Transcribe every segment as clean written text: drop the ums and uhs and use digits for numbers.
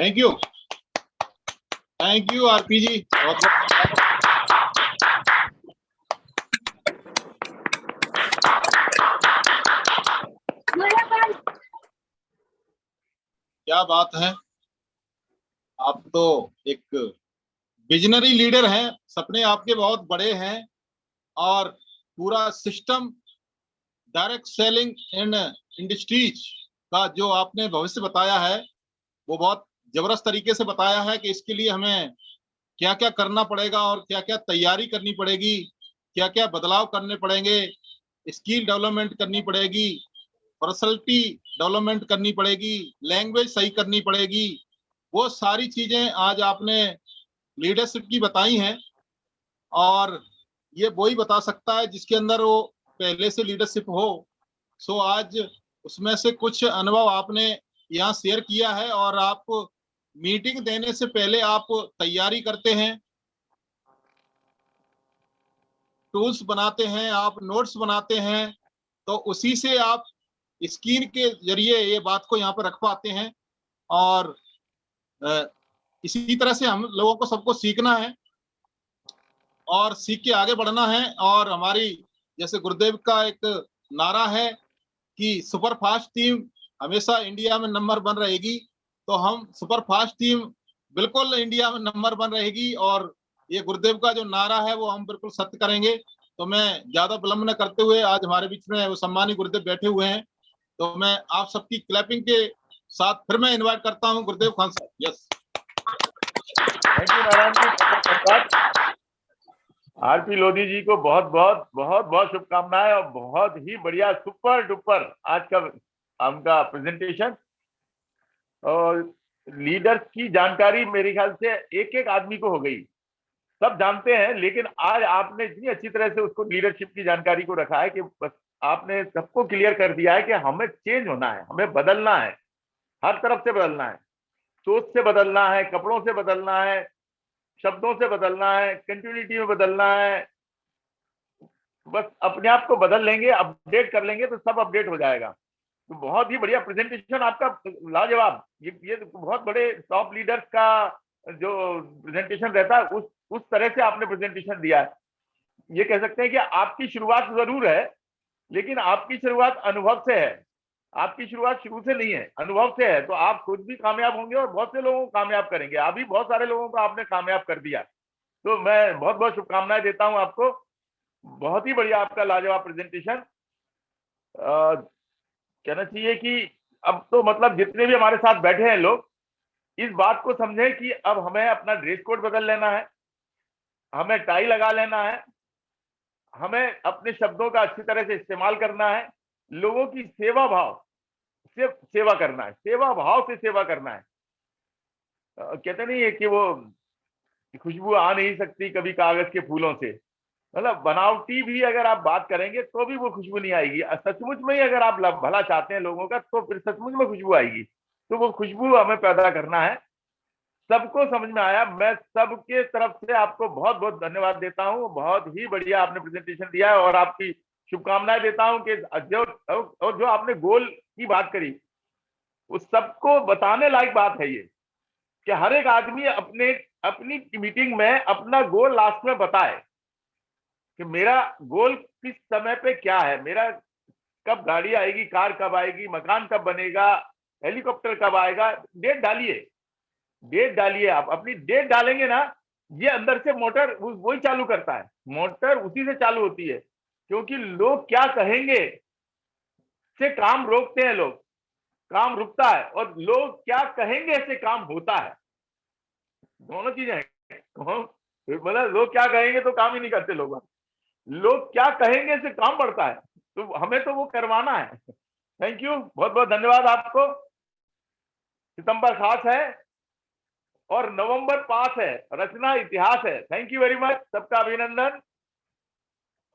Thank you RP जी, बहुत क्या बात है। आप तो एक विजनरी लीडर हैं, सपने आपके बहुत बड़े हैं और पूरा सिस्टम डायरेक्ट सेलिंग इन इंडस्ट्रीज का जो आपने भविष्य बताया है वो बहुत जबरदस्त तरीके से बताया है कि इसके लिए हमें क्या क्या करना पड़ेगा और क्या क्या तैयारी करनी पड़ेगी, क्या क्या बदलाव करने पड़ेंगे, स्किल डेवलपमेंट करनी पड़ेगी, पर्सनैलिटी डेवलपमेंट करनी पड़ेगी, लैंग्वेज सही करनी पड़ेगी। वो सारी चीजें आज आपने लीडरशिप की बताई हैं और ये वही बता सकता है जिसके अंदर वो पहले से लीडरशिप हो। सो आज उसमें से कुछ अनुभव आपने यहाँ शेयर किया है और आप मीटिंग देने से पहले आप तैयारी करते हैं, टूल्स बनाते हैं, आप नोट्स बनाते हैं, तो उसी से आप स्क्रीन के जरिए ये बात को यहाँ पर रख पाते हैं और इसी तरह से हम लोगों को सबको सीखना है और सीख के आगे बढ़ना है। और हमारी जैसे गुरुदेव का एक नारा है कि सुपर फास्ट टीम हमेशा इंडिया में नंबर 1 रहेगी, तो हम सुपर फास्ट टीम बिल्कुल इंडिया में नंबर 1 रहेगी और ये गुरुदेव का जो नारा है वो हम बिल्कुल सत्य करेंगे। तो मैं ज्यादा विलंब न करते हुए, आज हमारे बीच में वो सम्मानित गुरुदेव बैठे हुए हैं, तो मैं आप सबकी क्लैपिंग के साथ फिर मैं इन्वाइट करता हूं Gurudev Khan sahab. Yes, thank you Narayan ji. RP Lodhi ji को बहुत बहुत शुभकामनाएं और बहुत ही बढ़िया सुपर डुपर आज का उनका प्रेजेंटेशन। और लीडर्स की जानकारी मेरे ख्याल से एक एक आदमी को हो गई, सब जानते हैं, लेकिन आज आपने इतनी अच्छी तरह से उसको लीडरशिप की जानकारी को रखा है कि बस आपने सबको क्लियर कर दिया है कि हमें चेंज होना है, हमें बदलना है, हर तरफ से बदलना है, सोच से बदलना है, कपड़ों से बदलना है, शब्दों से बदलना है, कंटिन्यूटी में बदलना है। बस अपने आप को बदल लेंगे, अपडेट कर लेंगे तो सब अपडेट हो जाएगा। तो बहुत ही बढ़िया प्रेजेंटेशन आपका, लाजवाब। ये बहुत बड़े टॉप लीडर्स का जो प्रेजेंटेशन रहता है उस तरह से आपने प्रेजेंटेशन दिया है। ये कह सकते हैं कि आपकी शुरुआत जरूर है, लेकिन आपकी शुरुआत अनुभव से है। आपकी शुरुआत शुरू से नहीं है, अनुभव से है। तो आप खुद भी कामयाब होंगे और बहुत से लोगों को कामयाब करेंगे। अभी बहुत सारे लोगों को आपने कामयाब कर दिया। तो मैं बहुत बहुत शुभकामनाएं देता हूं आपको। बहुत ही बढ़िया आपका लाजवाब प्रेजेंटेशन। कहना चाहिए कि अब तो मतलब जितने भी हमारे साथ बैठे हैं लोग, इस बात को समझें कि अब हमें अपना ड्रेस कोड बदल लेना है, हमें टाई लगा लेना है, हमें अपने शब्दों का अच्छी तरह से इस्तेमाल करना है, लोगों की सेवा भाव से सेवा करना है, सेवा भाव से सेवा करना है। कहते नहीं है कि वो खुशबू आ नहीं सकती कभी कागज के फूलों से, मतलब बनावटी भी अगर आप बात करेंगे तो भी वो खुशबू नहीं आएगी। सचमुच में ही अगर आप भला चाहते हैं लोगों का तो फिर सचमुच में खुशबू आएगी। तो वो खुशबू हमें पैदा करना है। सबको समझ में आया। मैं सबके तरफ से आपको बहुत बहुत धन्यवाद देता हूं। बहुत ही बढ़िया आपने प्रेजेंटेशन दिया है और आपकी शुभकामनाएं देता हूं कि जो आपने गोल की बात करी उस सबको बताने लायक बात है ये, कि हर एक आदमी अपनी मीटिंग में अपना गोल लास्ट में बताए कि मेरा गोल किस समय पे क्या है, मेरा कब गाड़ी आएगी, कार कब आएगी, मकान कब बनेगा, हेलीकॉप्टर कब आएगा। डेट डालिए, डेट डालिए। आप अपनी डेट डालेंगे ना, ये अंदर से मोटर वही चालू करता है, मोटर उसी से चालू होती है। क्योंकि लोग क्या कहेंगे से काम रोकते हैं, लोग काम रुकता है, और लोग क्या कहेंगे से काम होता है। दोनों चीजें हैं। मतलब लोग क्या कहेंगे तो काम ही नहीं करते लोग क्या कहेंगे से काम बढ़ता है। तो हमें तो वो करवाना है। थैंक यू, बहुत बहुत धन्यवाद आपको। सितंबर खास है और नवंबर पास है, रचना इतिहास है। थैंक यू वेरी मच, सबका अभिनंदन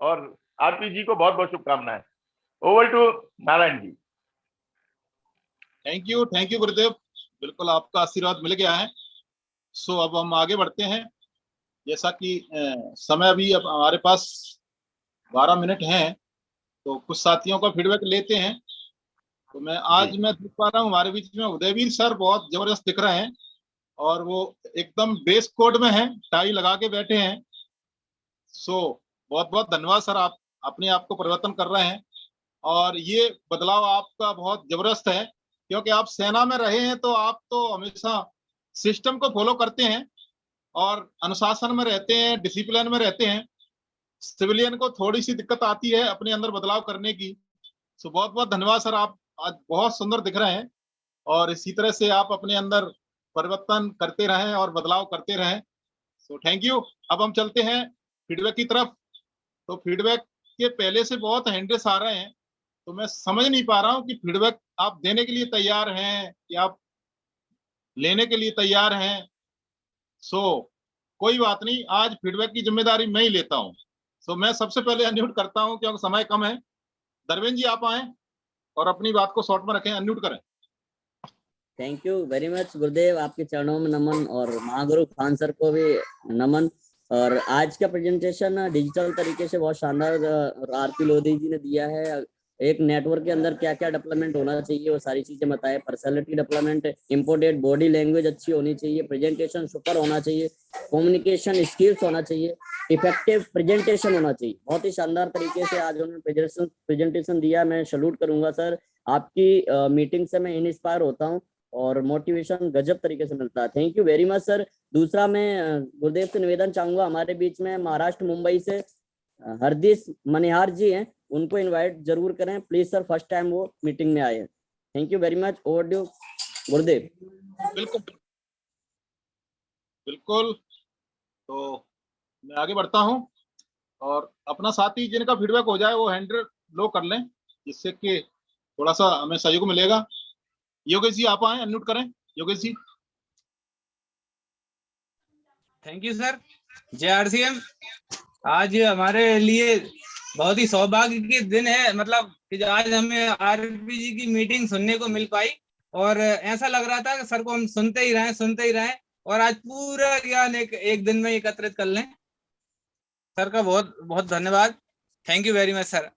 और आरपी जी को बहुत बहुत शुभकामनाएं। Over to Narayan ji. Thank you गुरुदेव, बिल्कुल आपका आशीर्वाद मिल गया है। सो अब हम आगे बढ़ते हैं। जैसा कि समय अभी अब हमारे पास 12 मिनट हैं, तो कुछ साथियों का फीडबैक लेते हैं। तो मैं देख पा रहा हूँ हमारे बीच में उदयवीर सर बहुत जबरदस्त दिख रहे हैं। और वो एकदम ड्रेस कोड में है, टाई लगा के बैठे हैं। सो बहुत बहुत धन्यवाद सर, आप अपने आप को परिवर्तन कर रहे हैं और ये बदलाव आपका बहुत जबरदस्त है, क्योंकि आप सेना में रहे हैं तो आप तो हमेशा सिस्टम को फॉलो करते हैं और अनुशासन में रहते हैं, डिसिप्लिन में रहते हैं। सिविलियन को थोड़ी सी दिक्कत आती है अपने अंदर बदलाव करने की। सो बहुत बहुत धन्यवाद सर, आप आज बहुत सुंदर दिख रहे हैं और इसी तरह से आप अपने अंदर परिवर्तन करते रहें और बदलाव करते रहें। सो थैंक यू। अब हम चलते हैं फीडबैक की तरफ। तो फीडबैक के पहले से बहुत हैंडल्स आ रहे हैं, तो मैं समझ नहीं पा रहा हूँ कि फीडबैक आप देने के लिए तैयार हैं या आप लेने के लिए तैयार हैं। सो कोई बात नहीं, आज फीडबैक की जिम्मेदारी मैं ही लेता हूँ। सो मैं सबसे पहले अनम्यूट करता हूँ क्योंकि समय कम है। धर्मेंद्र जी आप आए और अपनी बात को शॉर्ट में रखें, अनम्यूट करें। थैंक यू वेरी मच गुरुदेव, आपके चरणों में नमन और महागुरु खान सर को भी नमन। और आज का प्रेजेंटेशन डिजिटल तरीके से बहुत शानदार आरपी लोधी जी ने दिया है। एक नेटवर्क के अंदर क्या क्या डेवलपमेंट होना चाहिए वो सारी चीजें बताए। Personality development, important body language अच्छी होनी चाहिए, प्रेजेंटेशन सुपर होना चाहिए, कम्युनिकेशन स्किल्स होना चाहिए, इफेक्टिव प्रेजेंटेशन होना चाहिए। बहुत ही शानदार तरीके से आज उन्होंने प्रेजेंटेशन दिया। मैं सैल्यूट करूंगा सर, आपकी मीटिंग से मैं इंस्पायर होता हूँ और मोटिवेशन गजब तरीके से मिलता है। Thank you very much sir. दूसरा मैं गुरुदेव से निवेदन चाहूंगा, हमारे बीच में महाराष्ट्र मुंबई से हरदीश मनिहार जी हैं, उनको इनवाइट जरूर करें प्लीज सर, फर्स्ट टाइम वो मीटिंग में आए हैं। Thank you very much, over due गुरुदेव। बिल्कुल बिल्कुल। तो मैं आगे बढ़ता हूं और अपना साथी जिनका फीडबैक हो जाए वो हैंड लो कर लें, जिससे कि थोड़ा सा हमें सहयोग मिलेगा। योगेश जी आप आए, अनम्यूट करें Yogesh ji. Thank you sir. जय आरसीएम। आज हमारे लिए बहुत ही सौभाग्य के दिन है, मतलब कि आज हमें आरपीजी की मीटिंग सुनने को मिल पाई और ऐसा लग रहा था कि सर को हम सुनते ही रहें और आज पूरा ज्ञान एक दिन में एकत्रित कर लें। सर का बहुत बहुत धन्यवाद। Thank you very much sir.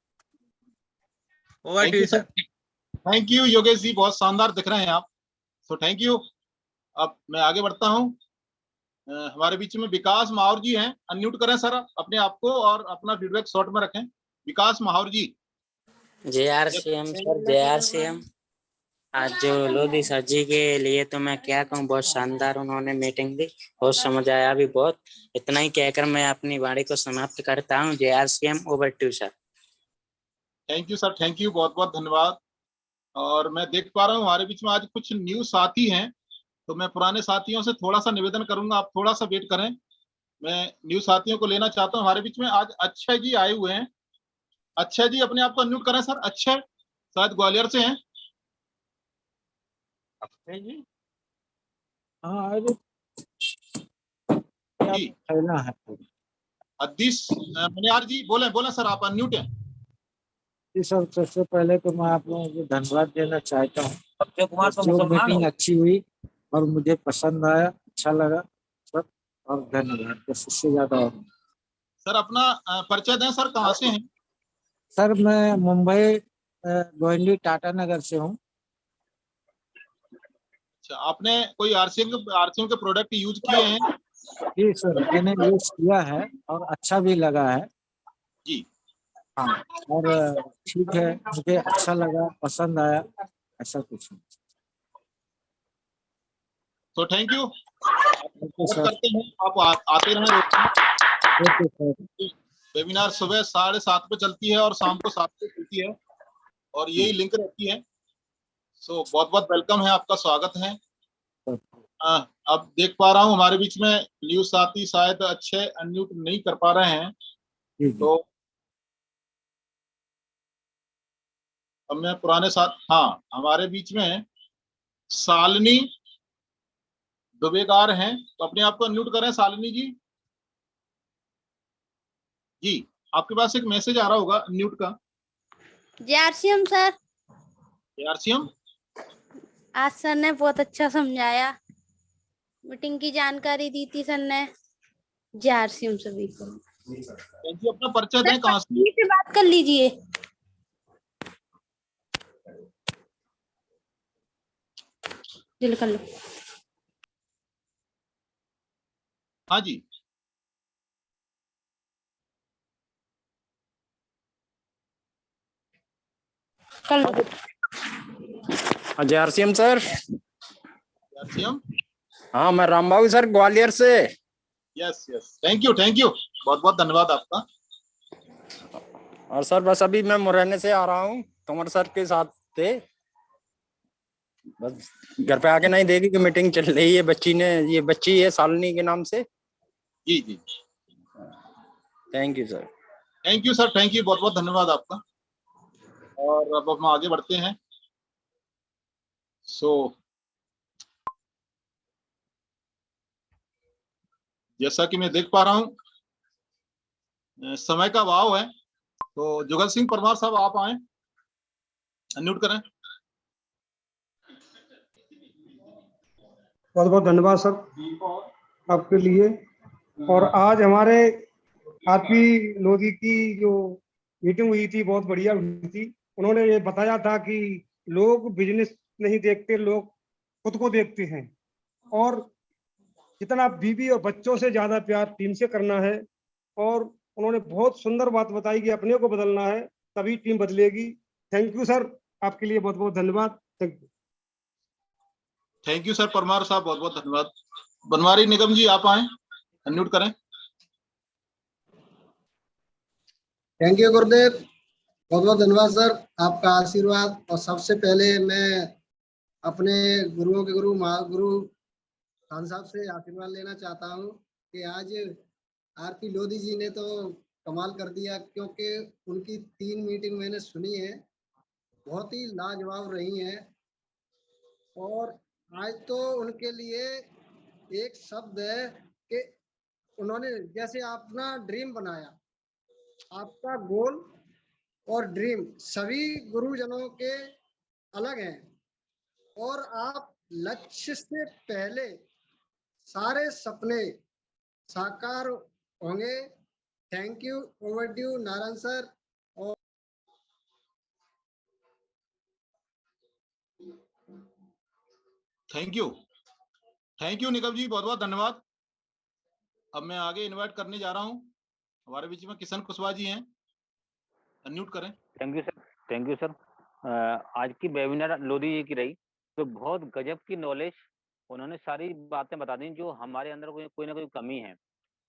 Over to you sir. Thank you Yogesh ji, बहुत शानदार दिख रहे हैं आप। So thank you. अब मैं आगे बढ़ता हूँ। हमारे बीच में विकास माहौर जी हैं, अनम्यूट करें सर अपने आप को और अपना फीडबैक शॉर्ट में रखें। विकास माहौर जी। जय आरसीएम सर, जय आरसीएम। आज जो लोधी सर जी के लिए तो मैं क्या कहूँ, बहुत शानदार उन्होंने मीटिंग दी, बहुत समझ आया भी बहुत। इतना ही कहकर मैं अपनी वाणी को समाप्त करता हूँ। जय RCM, over to sir. Thank you sir, thank you, बहुत बहुत धन्यवाद। और मैं देख पा रहा हूँ हमारे बीच में आज कुछ न्यू साथी हैं, तो मैं पुराने साथियों से थोड़ा सा निवेदन करूंगा, आप थोड़ा सा वेट करें। मैं न्यू साथियों को लेना चाहता हूँ। हमारे बीच में आज अक्षय जी आए हुए हैं। अक्षय जी अपने आप को अनम्यूट करें सर। अक्षय शायद ग्वालियर से हैं। अक्षय जी हाँ जी कहना है अदीश मनियार जी, बोले बोले सर, आप अनम्यूट हैं। जी सर। सबसे पहले तो मैं आप लोगों को धन्यवाद देना चाहता हूँ। अक्षय कुमार तो जो मुसलमान मीटिंग हो। अच्छी हुई और मुझे पसंद आया, अच्छा लगा सर, और धन्यवाद। इससे ज्यादा और सर अपना परिचय दें सर, कहाँ से हैं? सर मैं मुंबई गोविंदी टाटा नगर से हूँ। अच्छा, आपने कोई आरसीएम के प्रोडक्ट यूज किए हैं? जी सर, मैंने यूज किया है और अच्छा भी लगा है जी हाँ। और ठीक है, मुझे अच्छा लगा, पसंद आया, ऐसा कुछ नहीं। तो थैंक यू। Okay sir. करते हैं आप आते रहें रोज। Okay sir. वेबिनार सुबह 7:30 पे चलती है और शाम को 7 पे चलती है और यही लिंक रहती है। सो बहुत बहुत वेलकम है, आपका स्वागत है। अब देख पा रहा हूँ हमारे बीच में न्यू साथी शायद अच्छे अनम्यूट नहीं कर पा रहे हैं, तो अब मैं पुराने साथ, हाँ हमारे बीच में शालिनी दुबेगार हैं, तो अपने आप को अनम्यूट करें शालिनी जी। जी आपके पास एक मैसेज आ रहा होगा अनम्यूट का। जय आरसीएम सर। आरसीएम आज सर ने बहुत अच्छा समझाया, मीटिंग की जानकारी दी थी सर ने। जय आरसीएम सभी को। Thank you. अपना परिचय दें, कहाँ से बात कर लीजिए। दिल कर लो। हाँ जी, कल JRCM सर। आरसीएम। हाँ, मैं रामबाबू सर, ग्वालियर से। यस यस, थैंक यू, बहुत बहुत धन्यवाद आपका। और सर बस अभी मैं मुरैना से आ रहा हूँ, तोमर सर के साथ थे। बस घर पे आके नहीं देखी कि मीटिंग चल रही है, ये बच्ची है शालिनी के नाम से। जी जी, thank you sir. Thank you sir, thank you, बहुत बहुत धन्यवाद आपका। और अब हम आगे बढ़ते हैं। जैसा कि मैं देख पा रहा हूँ समय का अभाव है, तो जुगल सिंह परमार साहब आप आए, अनम्यूट करें। बहुत बहुत धन्यवाद सर आपके लिए। और आज हमारे आरपी लोधी की जो मीटिंग हुई थी बहुत बढ़िया हुई थी। उन्होंने ये बताया था कि लोग बिजनेस नहीं देखते, लोग खुद को देखते हैं, और जितना बीवी और बच्चों से ज्यादा प्यार टीम से करना है। और उन्होंने बहुत सुंदर बात बताई कि अपने को बदलना है तभी टीम बदलेगी। थैंक यू सर, आपके लिए बहुत बहुत धन्यवाद। Thank you. Thank you sir Parmar साहब, बहुत बहुत धन्यवाद। बनवारी निगम जी आप आए, अनम्यूट करें। थैंक यू गुरुदेव, बहुत बहुत धन्यवाद सर, आपका आशीर्वाद। और सबसे पहले मैं अपने गुरुओं के गुरु महागुरु खान साहब से आशीर्वाद लेना चाहता हूँ कि आज आरपी लोधी जी ने तो कमाल कर दिया, क्योंकि उनकी 3 मीटिंग मैंने सुनी है, बहुत ही लाजवाब रही हैं। और आज तो उनके लिए एक शब्द है कि उन्होंने जैसे अपना ड्रीम बनाया, आपका गोल और ड्रीम सभी गुरुजनों के अलग हैं, और आप लक्ष्य से पहले सारे सपने साकार होंगे। Thank you, over due Narayan sir. और थैंक यू निगम जी, बहुत बहुत धन्यवाद। अब मैं आगे इनवाइट करने जा रहा हूँ, हमारे बीच में किशन कुशवाहा जी हैं, अनम्यूट करें। Thank you sir, thank you sir. आज की वेबिनार लोधी जी की रही, तो बहुत गजब की नॉलेज, उन्होंने सारी बातें बता दी जो हमारे अंदर कोई ना कोई कमी है,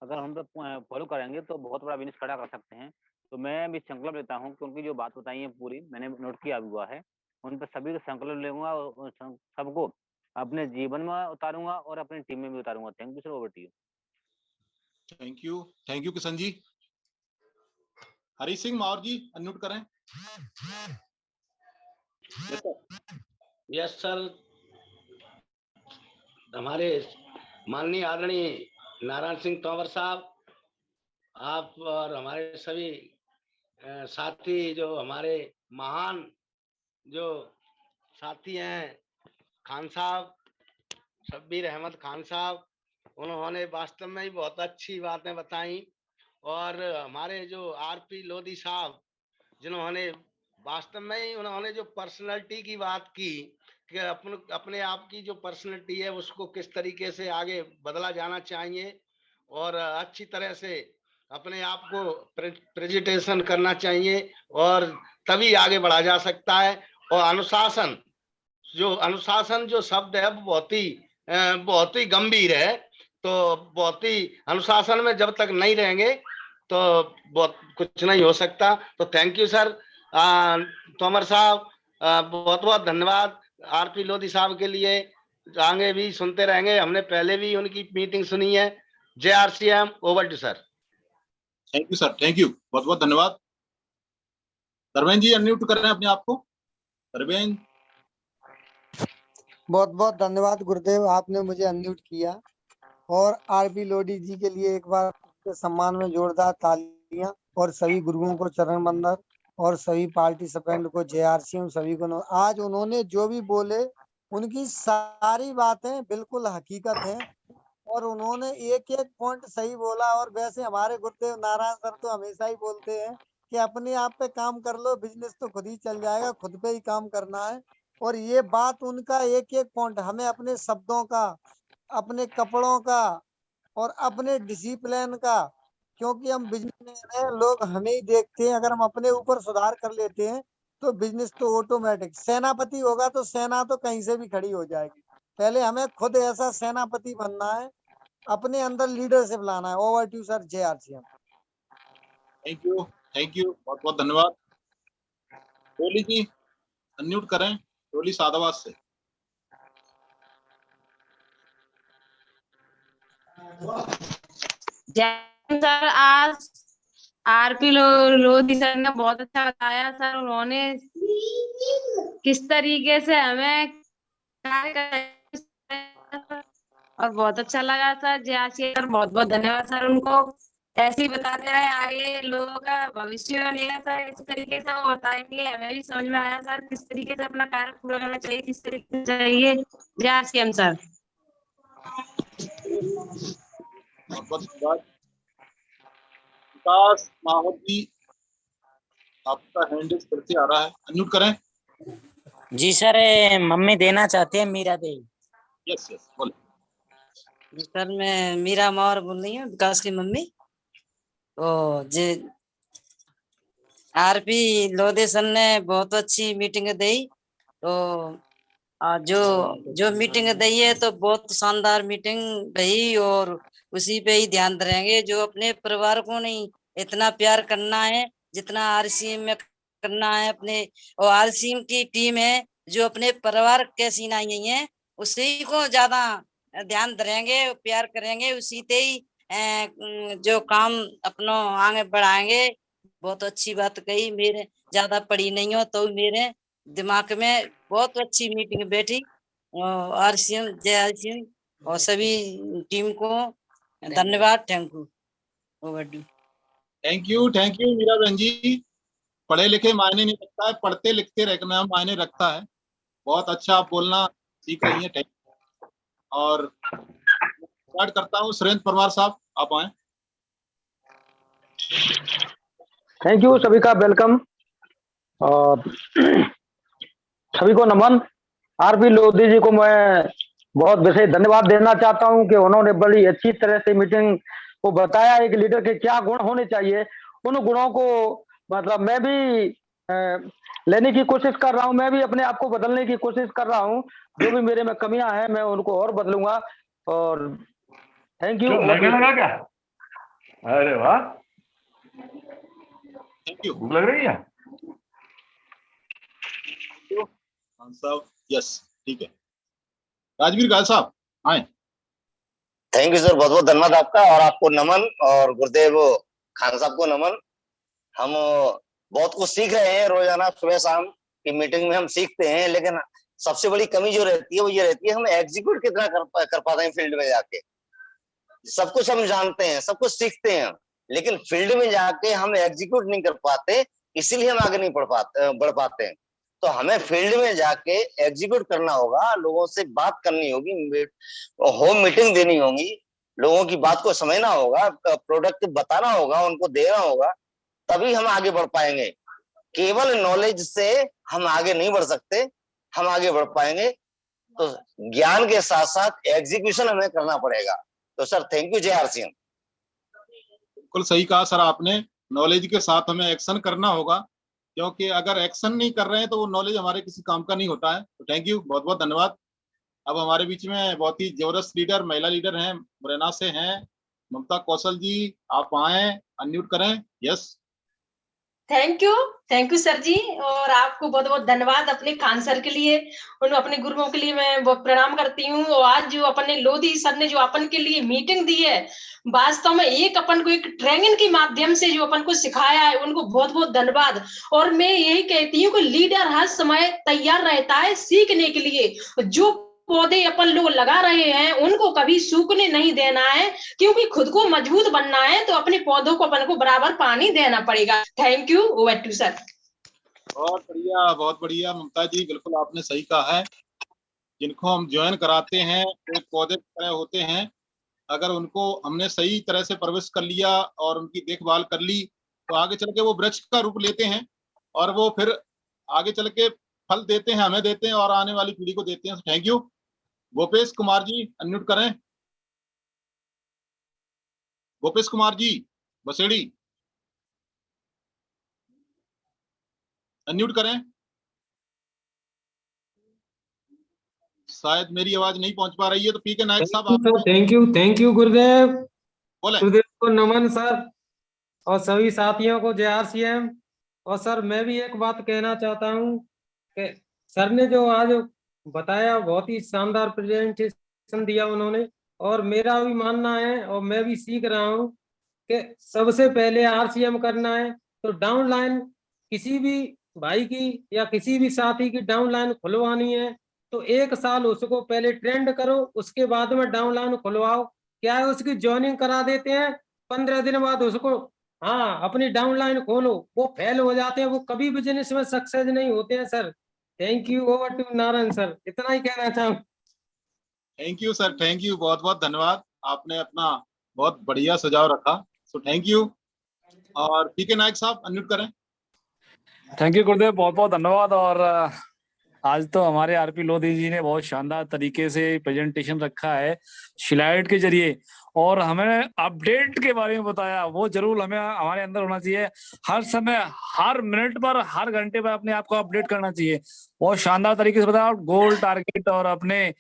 अगर हम तो फॉलो करेंगे तो बहुत बड़ा बिजनेस खड़ा कर सकते हैं। तो मैं भी संकल्प लेता हूँ, क्योंकि जो बात बताई है पूरी मैंने नोट किया हुआ है, उन पर सभी का संकल्प लेऊंगा और सबको अपने जीवन में उतारूंगा और अपनी टीम में भी उतारूंगा। Thank you sir, over to you. Thank you Kishan ji. Hari Singh Mawar ji unmute करें। यस सर, हमारे माननीय आदरणीय नारायण सिंह तोमर साहब, आप और हमारे सभी साथी, जो हमारे महान जो साथी हैं, खान साहब, शब्बीर अहमद खान साहब, उन्होंने वास्तव में ही बहुत अच्छी बातें बताई। और हमारे जो आरपी लोधी साहब, जिन्होंने वास्तव में ही उन्होंने जो पर्सनैलिटी की बात की कि अपने आप की जो पर्सनैलिटी है उसको किस तरीके से आगे बदला जाना चाहिए और अच्छी तरह से अपने आप को प्रेजेंटेशन करना चाहिए, और तभी आगे बढ़ा जा सकता है। और अनुशासन जो शब्द है वो बहुत ही गंभीर है। तो बहुत ही अनुशासन में जब तक नहीं रहेंगे तो बहुत कुछ नहीं हो सकता। तो थैंक यू सर तोमर साहब, बहुत बहुत धन्यवाद आरपी लोधी साहब के लिए। आगे भी सुनते रहेंगे, हमने पहले भी उनकी मीटिंग सुनी है। JRCM, over to sir. Thank you sir, thank you, बहुत बहुत धन्यवाद। धर्मेंद्र जी अनम्यूट कर रहे हैं अपने आप को। धर्मेंद्र, बहुत बहुत धन्यवाद गुरुदेव, आपने मुझे अनम्यूट किया। और आरपी लोधी जी के लिए एक बार के सम्मान में जोरदार तालियां, और सभी गुरुओं को चरण वंदन, और सभी पार्टिसिपेंट को JRCM सभी को। आज उन्होंने जो भी बोले उनकी सारी बातें बिल्कुल हकीकत है, और उन्होंने एक एक पॉइंट सही बोला। और वैसे हमारे गुरुदेव नारायण सर तो हमेशा ही बोलते हैं कि अपने आप पे काम कर लो, बिजनेस तो खुद ही चल जाएगा, खुद पे ही काम करना है। और ये बात उनका एक एक पॉइंट हमें अपने शब्दों का, अपने कपड़ों का, और अपने डिसिप्लिन का, क्योंकि हम बिजनेसमैन हैं, लोग हमें ही देखते हैं। अगर हम अपने ऊपर सुधार कर लेते हैं तो बिजनेस तो ऑटोमेटिक, सेनापति होगा तो सेना तो कहीं से भी खड़ी हो जाएगी। पहले हमें खुद ऐसा सेनापति बनना है, अपने अंदर लीडरशिप लाना है। Over to sir JRCM। Thank you, बहुत बहुत धन्यवाद। डोली जी अनम्यूट करें, डोली सादाबाद से। सर, आज आरपी लोधी सर ने बहुत अच्छा बताया सर। उन्होंने किस तरीके से हमें कार्य करना और बहुत अच्छा लगा सर। JRCM सर, बहुत बहुत धन्यवाद सर। उनको ऐसे ही बताते रहे, आगे लोगों का भविष्य बनेगा सर। इस तरीके से वो बताएंगे, हमें भी समझ में आया सर किस तरीके से अपना कार्य पूरा करना चाहिए, किस तरीके से चाहिए। JRCM sir. बहुत बहुत धन्यवाद। विकास माहौत जी, आपका हैंड इस करके आ रहा है, अनम्यूट करें। जी सर, मम्मी देना चाहते हैं मीरा दे। यस यस बोले। सर, मैं मीरा मौर बोल रही हूँ, विकास की मम्मी। तो जे आरपी लोधी सर ने बहुत अच्छी मीटिंग दी। तो जो मीटिंग दी है तो बहुत शानदार मीटिंग रही, और उसी पे ही ध्यान रहेंगे। जो अपने परिवार को नहीं इतना प्यार करना है जितना RCM में करना है अपने, और RCM की टीम है जो अपने परिवार कैसी नहीं है उसी को ज्यादा ध्यान देंगे, प्यार करेंगे, उसी से ही जो काम अपना आगे बढ़ाएंगे। बहुत अच्छी बात कही। मेरे ज्यादा पढ़ी नहीं हो तो मेरे दिमाग में बहुत अच्छी मीटिंग बैठी। RCM JRCM और सभी टीम को धन्यवाद। Thank you. Over to. Thank you Meera बहन जी। पढ़े लिखे मायने नहीं रखता है, पढ़ते लिखते रहना मायने रखता है। बहुत अच्छा आप बोलना सीख रही हैं। और स्टार्ट करता हूँ, सुरेंद्र परमार साहब आप आए। थैंक यू, सभी का वेलकम और सभी को नमन। आरपी लोधी जी को मैं बहुत विशेष धन्यवाद देना चाहता हूं कि उन्होंने बड़ी अच्छी तरह से मीटिंग को बताया एक लीडर के क्या गुण होने चाहिए। उन गुणों को मतलब मैं भी लेने की कोशिश कर रहा हूं, मैं भी अपने आप को बदलने की कोशिश कर रहा हूं। जो भी मेरे में कमियां हैं मैं उनको और बदलूंगा। और थैंक यू। लगने लगा क्या? अरे वाह, थैंक यू। लग रही है साहब। यस ठीक है, राजवीर गाय साहब आए। थैंक यू सर, बहुत बहुत धन्यवाद आपका, और आपको नमन, और गुरुदेव खान साहब को नमन। हम बहुत कुछ सीख रहे हैं रोजाना, सुबह शाम की मीटिंग में हम सीखते हैं, लेकिन सबसे बड़ी कमी जो रहती है वो ये रहती है, हम एग्जीक्यूट कितना कर पाते हैं फील्ड में जाके। सब कुछ हम जानते हैं, सब कुछ सीखते हैं, लेकिन फील्ड में जाके हम एग्जीक्यूट नहीं कर पाते, इसीलिए हम आगे नहीं बढ़ पाते हैं। तो हमें फील्ड में जाके एग्जीक्यूट करना होगा, लोगों से बात करनी होगी, होम मीटिंग देनी होगी, लोगों की बात को समझना होगा, प्रोडक्ट बताना होगा, उनको देना होगा, तभी हम आगे बढ़ पाएंगे। केवल नॉलेज से हम आगे नहीं बढ़ सकते, हम आगे बढ़ पाएंगे तो ज्ञान के साथ साथ एग्जीक्यूशन हमें करना पड़ेगा। तो सर थैंक यू JRCM। बिल्कुल सही कहा सर आपने, नॉलेज के साथ हमें एक्शन करना होगा, क्योंकि अगर एक्शन नहीं कर रहे हैं तो वो नॉलेज हमारे किसी काम का नहीं होता है। तो थैंक यू, बहुत बहुत धन्यवाद। अब हमारे बीच में बहुत ही जबरदस्त लीडर, महिला लीडर हैं, मुरैना से हैं, ममता कौशल जी, आप आए, अनम्यूट करें। यस थैंक यू सर जी, और आपको बहुत बहुत धन्यवाद अपने खान सर के लिए, उन अपने गुरुओं के लिए मैं बहुत प्रणाम करती हूँ। और आज जो अपने लोधी सर ने जो अपन के लिए मीटिंग दी है, वास्तव में एक अपन को एक ट्रेनिंग के माध्यम से जो अपन को सिखाया है, उनको बहुत बहुत धन्यवाद। और मैं यही कहती हूँ कि लीडर हर समय तैयार रहता है सीखने के लिए। जो पौधे अपन लोग लगा रहे हैं उनको कभी सूखने नहीं देना है, क्योंकि खुद को मजबूत बनना है तो अपने पौधों को अपन को बराबर पानी देना पड़ेगा। Thank you. Over to sir. बहुत बढ़िया ममता जी, बिल्कुल आपने सही कहा है। जिनको हम ज्वाइन कराते हैं वो एक पौधे की तरह होते हैं, अगर उनको हमने सही तरह से परवरिश कर लिया और उनकी देखभाल कर ली तो आगे चल के वो वृक्ष का रूप लेते हैं, और वो फिर आगे चल के फल देते हैं, हमें देते हैं और आने वाली पीढ़ी को देते हैं। Thank you. Gopesh Kumar ji unmute करें। गोपेश कुमार जी बसेड़ी, अनम्यूट करें। शायद मेरी आवाज नहीं पहुंच पा रही है, तो पीके नायक साहब आप। थैंक यू गुरुदेव। बोले। गुरुदेव को नमन सर, और सभी साथियों को JRCM। और सर मैं भी एक बात कहना चाहता हूँ कि सर ने जो आज बताया बहुत ही शानदार प्रेजेंटेशन दिया उन्होंने, और मेरा भी मानना है और मैं भी सीख रहा हूँ कि सबसे पहले RCM करना है तो डाउन लाइन किसी भी भाई की या किसी भी साथी की डाउन लाइन खुलवानी है तो 1 साल उसको पहले ट्रेंड करो, उसके बाद में डाउन लाइन खुलवाओ। क्या है, उसकी ज्वाइनिंग करा देते हैं, 15 दिन बाद उसको हाँ अपनी डाउन लाइन खोलो, वो फेल हो जाते हैं, वो कभी बिजनेस में सक्सेस नहीं होते हैं sir. Thank you, over to Narayan sir, इतना ही कहना चाहूँ। Thank you sir, thank you, बहुत बहुत धन्यवाद। आपने अपना बहुत बढ़िया सुझाव रखा, सो थैंक यू। और पीके नायक साहब अनम्यूट करें। थैंक यू गुरुदेव, बहुत बहुत धन्यवाद। और आज तो हमारे आरपी लोधी जी ने बहुत शानदार तरीके से प्रेजेंटेशन रखा है स्लाइड के जरिए, और हमें अपडेट के बारे में बताया। वो जरूर हमें हमारे अंदर होना चाहिए, हर समय, हर मिनट पर, हर घंटे पर अपने आप को अपडेट करना चाहिए। बहुत शानदार तरीके से बताया। गोल, टारगेट और अपने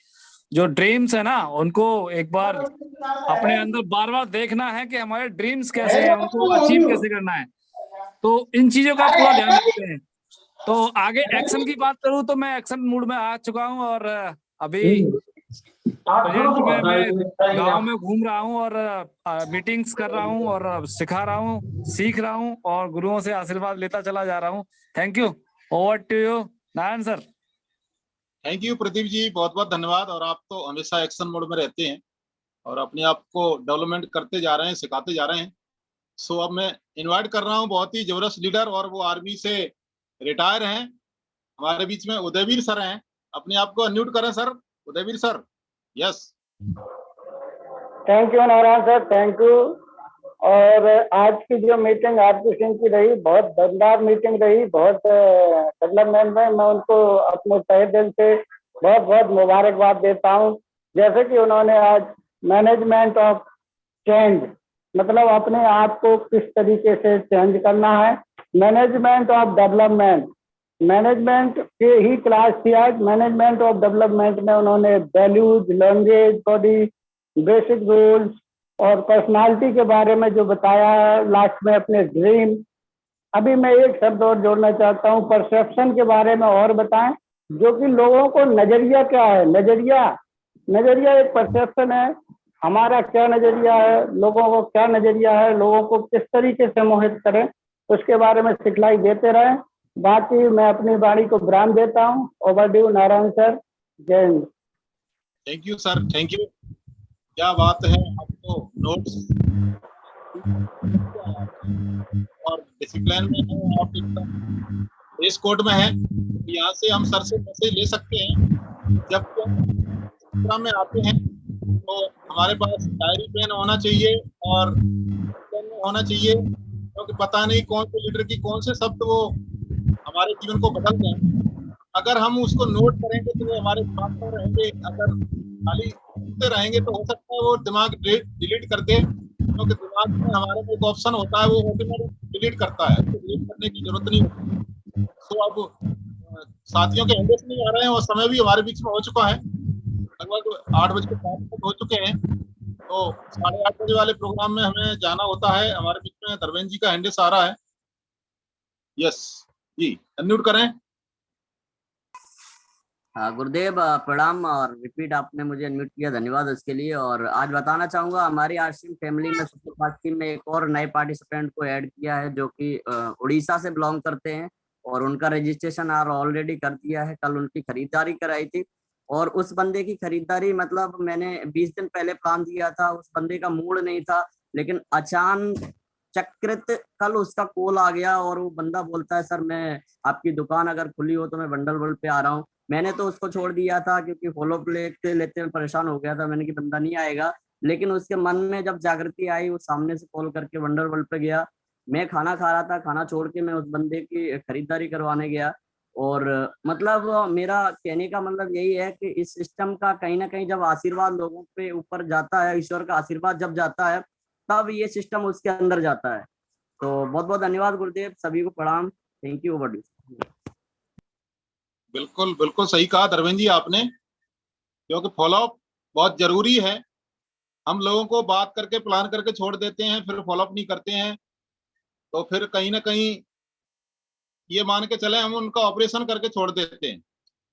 जो ड्रीम्स है ना, उनको एक बार अपने अंदर बार बार देखना है कि हमारे ड्रीम्स कैसे हैं, उनको अचीव कैसे करना है। तो इन चीजों का पूरा ध्यान रखते हैं। तो आगे एक्शन की बात करूं तो मैं एक्शन मूड में आ चुका हूं, और अभी प्रेजेंट में मैं गांव में घूम रहा हूं और मीटिंग्स कर रहा हूं और सिखा रहा हूं, सीख रहा हूं और गुरुओं से आशीर्वाद लेता चला जा रहा हूं। Thank you, over to you Narayan sir. Thank you Pradeep ji, बहुत बहुत धन्यवाद। और आप तो हमेशा एक्शन मोड में रहते हैं और अपने आप को डेवलपमेंट करते जा रहे हैं, सिखाते जा रहे हैं। सो अब मैं इनवाइट कर रहा हूं बहुत ही जबरदस्त लीडर, और वो आर्मी से रिटायर हैं, हमारे बीच में उदयवीर सर हैं। अपने आप को अनम्यूट करें sir, Udayveer sir. Yes. Thank you Narayan sir, thank you. और आज की जो मीटिंग आरपी सिंह की रही, बहुत दमदार मीटिंग रही, बहुत डेवलपमेंट में मैं उनको अपने तहे दिल से बहुत बहुत मुबारकबाद देता हूँ। जैसे कि उन्होंने आज मैनेजमेंट ऑफ चेंज, मतलब अपने आप को किस तरीके से चेंज करना है, मैनेजमेंट ऑफ डेवलपमेंट, मैनेजमेंट के ही क्लास थी आज। मैनेजमेंट ऑफ डेवलपमेंट में उन्होंने values, language, body, basic rules और पर्सनालिटी के बारे में जो बताया, लास्ट में अपने ड्रीम। अभी मैं एक शब्द और जोड़ना चाहता हूँ, परसेप्शन के बारे में और बताएं, जो कि लोगों को नजरिया क्या है, नजरिया एक परसेप्शन है, हमारा क्या नजरिया है, लोगों को क्या नजरिया है, लोगों को किस तरीके से मोहित करें, उसके बारे में सिखलाई देते रहें। बाकी मैं अपनी वाणी को विराम देता हूँ। ओवर ड्यू नारायण सर, जय Hind. Thank you sir, thank you. क्या बात है, आपको नोट्स और डिसिप्लिन में है, आप एकदम रेस कोड में है। यहाँ से हम सर से मैसेज ले सकते हैं। जब प्रोग्राम में आते हैं तो हमारे पास डायरी पेन होना चाहिए और पेन होना चाहिए, क्योंकि पता नहीं कौन से लीडर की कौन से शब्द वो हमारे जीवन को बदल दें। अगर हम उसको नोट करेंगे तो वो हमारे दिमाग में रहेंगे। अगर खाली सुनते रहेंगे तो हो सकता है वो दिमाग डिलीट कर दे, क्योंकि दिमाग में हमारे में एक ऑप्शन होता है, वो ऑटोमेटिक डिलीट करता है, तो डिलीट करने की जरूरत नहीं होती। तो अब साथियों के हैंडल्स नहीं आ रहे हैं और समय भी हमारे बीच में हो चुका है, लगभग 8:05 हो चुके हैं। तो 8:30 बजे वाले प्रोग्राम में हमें जाना होता है। हमारे बीच में धर्मेंद्र जी का हैंडल्स आ रहा है। यस जी, अनम्यूट करें। गुरुदेव प्रणाम, और रिपीट आपने मुझे अनम्यूट किया, धन्यवाद उसके लिए। और आज बताना चाहूंगा हमारी आरसीएम फैमिली में सुपरफास्ट टीम में एक और नए पार्टिसिपेंट को ऐड किया है, जो कि उड़ीसा से बिलोंग करते हैं, और उनका रजिस्ट्रेशन ऑलरेडी कर दिया है। कल उनकी खरीदारी कराई थी, और उस बंदे की खरीदारी मतलब मैंने 20 दिन पहले प्लान दिया था, उस बंदे का मूड नहीं था, लेकिन अचानक चक्रित कल उसका कॉल आ गया और वो बंदा बोलता है, सर मैं आपकी दुकान अगर खुली हो तो मैं बंडल वर्ल्ड पे आ रहा हूँ। मैंने तो उसको छोड़ दिया था क्योंकि फॉलोअप लेते लेते परेशान हो गया था, मैंने कि बंदा नहीं आएगा। लेकिन उसके मन में जब जागृति आई, वो सामने से कॉल करके वंडर वर्ल्ड पे गया। मैं खाना खा रहा था, खाना छोड़ के मैं उस बंदे की खरीदारी करवाने गया। और मतलब मेरा कहने का मतलब यही है कि इस सिस्टम का कहीं ना कहीं जब आशीर्वाद लोगों पे ऊपर जाता है, ईश्वर का आशीर्वाद जब जाता है, तब ये सिस्टम उसके अंदर जाता है। तो बहुत बहुत धन्यवाद गुरुदेव, सभी को प्रणाम। Thank you. ओवर। बिल्कुल बिल्कुल सही कहा धर्मेंद्र जी आपने, क्योंकि फॉलोअप बहुत जरूरी है। हम लोगों को बात करके प्लान करके छोड़ देते हैं, फिर फॉलोअप नहीं करते हैं, तो फिर कहीं ना कहीं ये मान के चले हम उनका ऑपरेशन करके छोड़ देते हैं,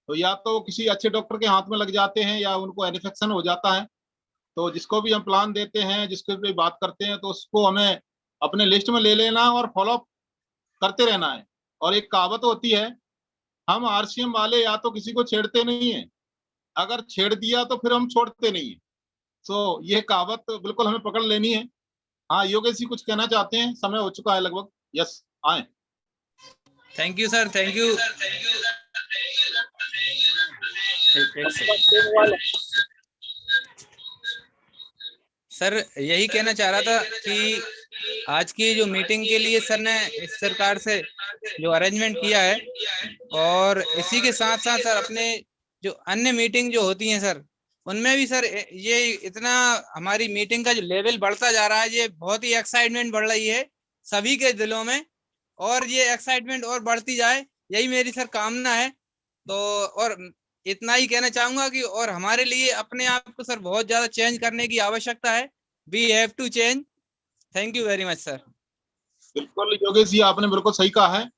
तो या तो किसी अच्छे डॉक्टर के हाथ में लग जाते हैं या उनको इन्फेक्शन हो जाता है। तो जिसको भी हम प्लान देते हैं, जिसको भी बात करते हैं, तो उसको हमें अपने लिस्ट में ले लेना और फॉलोअप करते रहना है। और एक कहावत होती है, हम आरसीएम वाले या तो किसी को छेड़ते नहीं है, अगर छेड़ दिया तो फिर हम छोड़ते नहीं है। तो ये कहावत बिल्कुल हमें पकड़ लेनी है। हाँ योगेश जी कुछ कहना चाहते हैं? समय हो चुका है लगभग। यस आए। Thank you sir, thank you. Sir यही कहना चाह रहा था कि आज की जो मीटिंग के लिए सर ने इस सरकार से जो अरेंजमेंट किया है, और इसी के साथ साथ सर अपने जो अन्य मीटिंग जो होती हैं सर, उनमें भी सर ये इतना हमारी मीटिंग का जो लेवल बढ़ता जा रहा है, ये बहुत ही एक्साइटमेंट बढ़ रही है सभी के दिलों में, और ये एक्साइटमेंट और बढ़ती जाए, यही मेरी सर कामना है। तो और इतना ही कहना चाहूंगा कि और हमारे लिए अपने आप को सर बहुत ज्यादा चेंज करने की आवश्यकता है। We have to change. Thank you very much sir. बिल्कुल योगेश जी आपने बिल्कुल सही कहा है,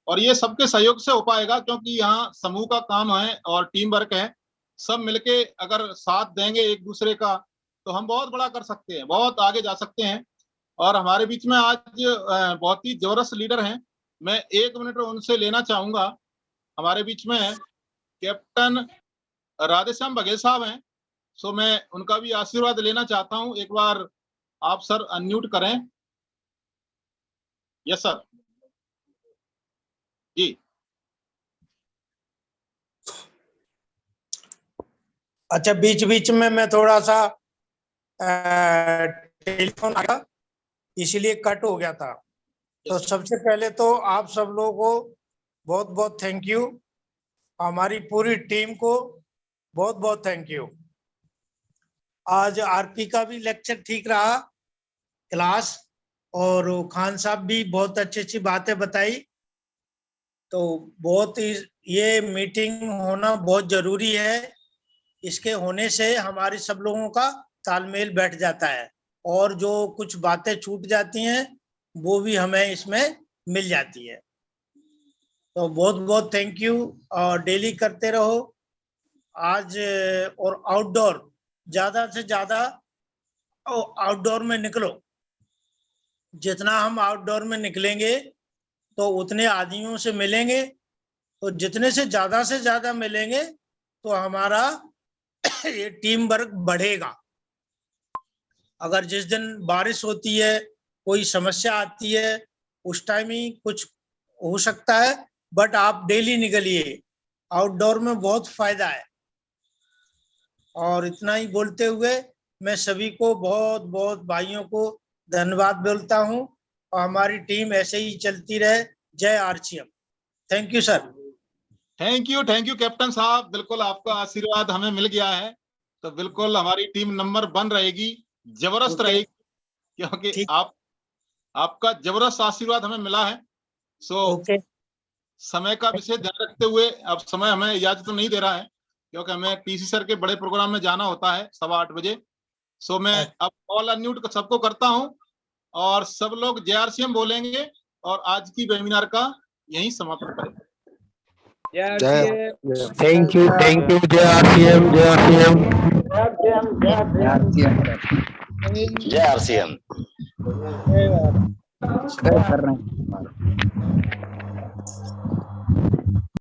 और ये सबके सहयोग से हो पाएगा, क्योंकि यहाँ समूह का काम है और टीम वर्क है। सब मिलके अगर साथ देंगे एक दूसरे का, तो हम बहुत बड़ा कर सकते हैं, बहुत आगे जा सकते हैं। और हमारे बीच में आज बहुत ही जबरदस्त लीडर हैं। मैं 1 मिनट उनसे लेना चाहूंगा। हमारे बीच में कैप्टन राधेश्याम बघेल साहब हैं, सो मैं उनका भी आशीर्वाद लेना चाहता हूं। एक बार आप सर अनम्यूट करें। यस सर जी। अच्छा, बीच बीच में मैं थोड़ा सा टेलीफोन आया, इसलिए कट हो गया था। तो सबसे पहले तो आप सब लोगों को बहुत बहुत थैंक यू, हमारी पूरी टीम को बहुत बहुत थैंक यू। आज आरपी का भी लेक्चर ठीक रहा क्लास, और खान साहब भी बहुत अच्छी अच्छी बातें बताई। तो बहुत ही ये मीटिंग होना बहुत जरूरी है, इसके होने से हमारे सब लोगों का तालमेल बैठ जाता है, और जो कुछ बातें छूट जाती हैं वो भी हमें इसमें मिल जाती है। तो बहुत बहुत थैंक यू, और डेली करते रहो। आज और आउटडोर ज्यादा से ज्यादा आउटडोर में निकलो। जितना हम आउटडोर में निकलेंगे तो उतने आदमियों से मिलेंगे, तो जितने से ज्यादा मिलेंगे तो हमारा ये टीम वर्क बढ़ेगा। अगर जिस दिन बारिश होती है, कोई समस्या आती है, उस टाइम ही कुछ हो सकता है, बट आप डेली निकलिए, आउटडोर में बहुत फायदा है। और इतना ही बोलते हुए मैं सभी को बहुत बहुत भाइयों को धन्यवाद बोलता हूं, और हमारी टीम ऐसे ही चलती रहे। जय RCM. Thank you sir. Thank you captain साहब, बिल्कुल आपका आशीर्वाद हमें मिल गया है, तो बिल्कुल हमारी टीम नंबर 1 रहेगी, जबरदस्त रहेगी, क्योंकि आपका जबरदस्त आशीर्वाद हमें मिला है। सो समय का विशेष ध्यान रखते हुए, अब समय हमें इजाजत तो नहीं दे रहा है, क्योंकि हमें टीसी सर के बड़े प्रोग्राम में जाना होता है 8:15 बजे। सो मैं अब कॉल अनम्यूट सबको करता हूं, और सब लोग जय आरसीएम बोलेंगे, और आज की वेबिनार का यही समापन करेंगे। थैंक यू जय आरसीएम जय आरसीएम जय आरसीएम। कर रहे हैं।